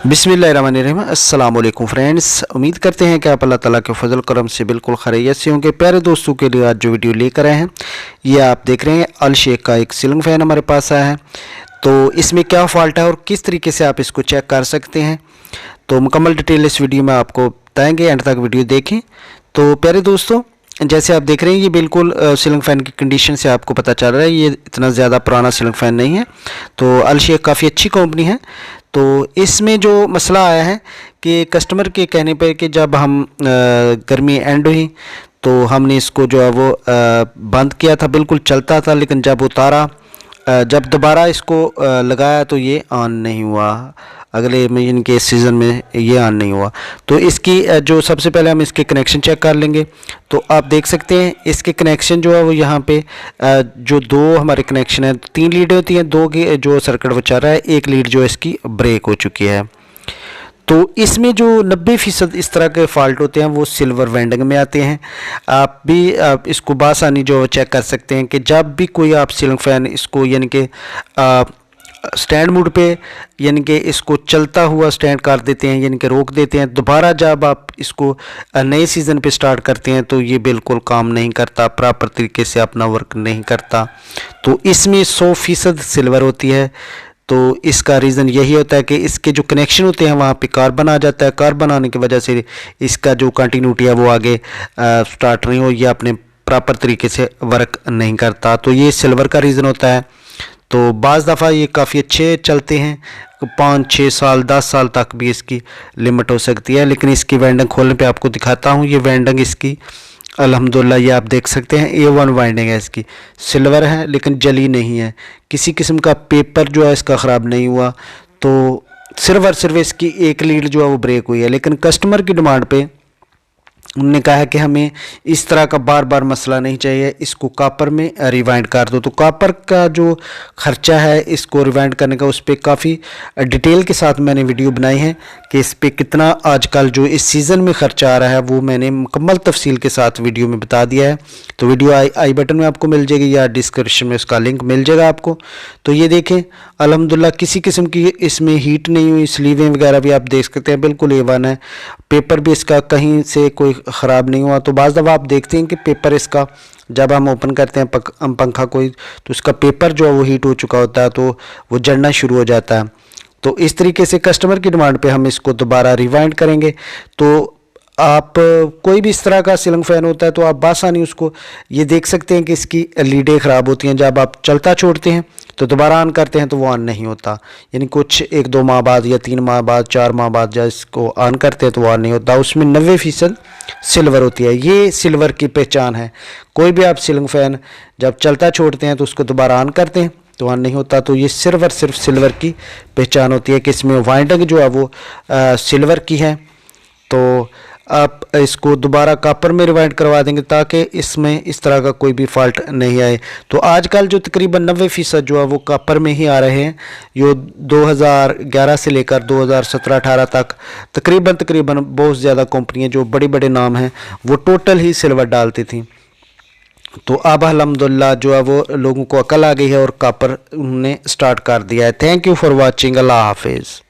बिस्मिल्लाहिर्रहमानिर्रहीम। अस्सलाम वालेकुम फ्रेंड्स, उम्मीद करते हैं कि आप अल्लाह ताला के फजल करम से बिल्कुल खैरियत से होंगे। प्यारे दोस्तों के लिए आज जो वीडियो लेकर आए हैं ये आप देख रहे हैं अल शेख का एक सीलिंग फ़ैन हमारे पास आया है। तो इसमें क्या फ़ॉल्ट है और किस तरीके से आप इसको चेक कर सकते हैं, तो मुकम्मल डिटेल इस वीडियो में आपको बताएँगे। एंड तक वीडियो देखें। तो प्यारे दोस्तों, जैसे आप देख रहे हैं ये बिल्कुल सीलिंग फ़ैन की कंडीशन से आपको पता चल रहा है ये इतना ज़्यादा पुराना सीलिंग फ़ैन नहीं है। तो अल शेख काफ़ी अच्छी कंपनी है। तो इसमें जो मसला आया है कि कस्टमर के कहने पे कि जब हम गर्मी एंड हुई तो हमने इसको जो है वो बंद किया था, बिल्कुल चलता था, लेकिन जब उतारा जब दोबारा इसको लगाया तो ये ऑन नहीं हुआ। अगले महीने के सीज़न में ये ऑन नहीं हुआ। तो इसकी जो सबसे पहले हम इसके कनेक्शन चेक कर लेंगे। तो आप देख सकते हैं इसके कनेक्शन जो है वो यहाँ पे जो दो हमारे कनेक्शन है, 3 लीड होती हैं, 2 की जो सर्किट वो चल रहा है, 1 लीड जो इसकी ब्रेक हो चुकी है। तो इसमें जो 90% इस तरह के फ़ॉल्ट होते हैं वो सिल्वर वेंडिंग में आते हैं। आप इसको बासानी जो चेक कर सकते हैं कि जब भी कोई आप सीलिंग फ़ैन इसको यानी कि स्टैंड मोड पे यानी कि इसको चलता हुआ स्टैंड कर देते हैं, यानी कि रोक देते हैं, दोबारा जब आप इसको नए सीज़न पे स्टार्ट करते हैं तो ये बिल्कुल काम नहीं करता, प्रॉपर तरीके से अपना वर्क नहीं करता। तो इसमें 100% सिल्वर होती है। तो इसका रीज़न यही होता है कि इसके जो कनेक्शन होते हैं वहाँ पे कार्बन आ जाता है। कार्बन आने की वजह से इसका जो कंटिन्यूटी है वो आगे स्टार्ट नहीं हो या अपने प्रॉपर तरीके से वर्क नहीं करता। तो ये सिल्वर का रीज़न होता है। तो बाज़ दफ़ा ये काफ़ी अच्छे चलते हैं, 5-6 साल 10 साल तक भी इसकी लिमिट हो सकती है। लेकिन इसकी वाइंडिंग खोलने पे आपको दिखाता हूँ। ये वाइंडिंग इसकी अल्हम्दुलिल्लाह ये आप देख सकते हैं A1 वाइंडिंग है, इसकी सिल्वर है लेकिन जली नहीं है, किसी किस्म का पेपर जो है इसका ख़राब नहीं हुआ। तो सिर्फ और सिर्फ इसकी 1 लीड जो है वो ब्रेक हुई है। लेकिन कस्टमर की डिमांड पे उन्होंने कहा है कि हमें इस तरह का बार बार मसला नहीं चाहिए, इसको कॉपर में रिवाइंड कर दो। तो कॉपर का जो ख़र्चा है इसको रिवाइंड करने का, उस पर काफ़ी डिटेल के साथ मैंने वीडियो बनाई है कि इस पर कितना आजकल जो इस सीज़न में ख़र्चा आ रहा है वो मैंने मुकम्मल तफसील के साथ वीडियो में बता दिया है। तो वीडियो आई बटन में आपको मिल जाएगी या डिस्क्रिप्शन में उसका लिंक मिल जाएगा आपको। तो ये देखें अल्हम्दुलिल्लाह किसी किस्म की इसमें हीट नहीं हुई, स्लीवें वगैरह भी आप देख सकते हैं बिल्कुल A1 है। पेपर भी इसका कहीं से कोई ख़राब नहीं हुआ। तो बाज़ दफ़ा आप देखते हैं कि पेपर इसका जब हम ओपन करते हैं पंखा कोई, तो इसका पेपर जो है वो हीट हो चुका होता है, तो वो जलना शुरू हो जाता है। तो इस तरीके से कस्टमर की डिमांड पे हम इसको दोबारा रिवाइंड करेंगे। तो आप कोई भी इस तरह का सीलिंग फ़ैन होता है तो आप बासानी उसको ये देख सकते हैं कि इसकी लीडें ख़राब होती हैं। जब आप चलता छोड़ते हैं तो दोबारा ऑन करते हैं तो वो ऑन नहीं होता, यानी कुछ 1-2 माह बाद या 3 माह बाद 4 माह बाद जब इसको ऑन करते हैं तो वो ऑन नहीं होता। उसमें 90% सिल्वर होती है। ये सिल्वर की पहचान है। कोई भी आप सीलिंग फ़ैन जब चलता छोड़ते हैं तो उसको दोबारा ऑन करते हैं तो ऑन नहीं होता। तो ये सिर्फ और सिर्फ सिल्वर की पहचान होती है कि इसमें वाइंडिंग जो है वो सिल्वर की है। तो आप इसको दोबारा कॉपर में रिवाइंड करवा देंगे ताकि इसमें इस तरह का कोई भी फॉल्ट नहीं आए। तो आजकल जो तकरीबन 90% जो है वो कॉपर में ही आ रहे हैं। यो 2011 से लेकर 2017-18 तक तकरीबन बहुत ज़्यादा कंपनियां जो बड़े बड़े नाम हैं वो टोटल ही सिल्वर डालती थी। तो अब अल्हम्दुलिल्लाह जो है वो लोगों को अकल आ गई है और कॉपर उन्होंने स्टार्ट कर दिया है। Thank you for watching. अल्लाह हाफिज़।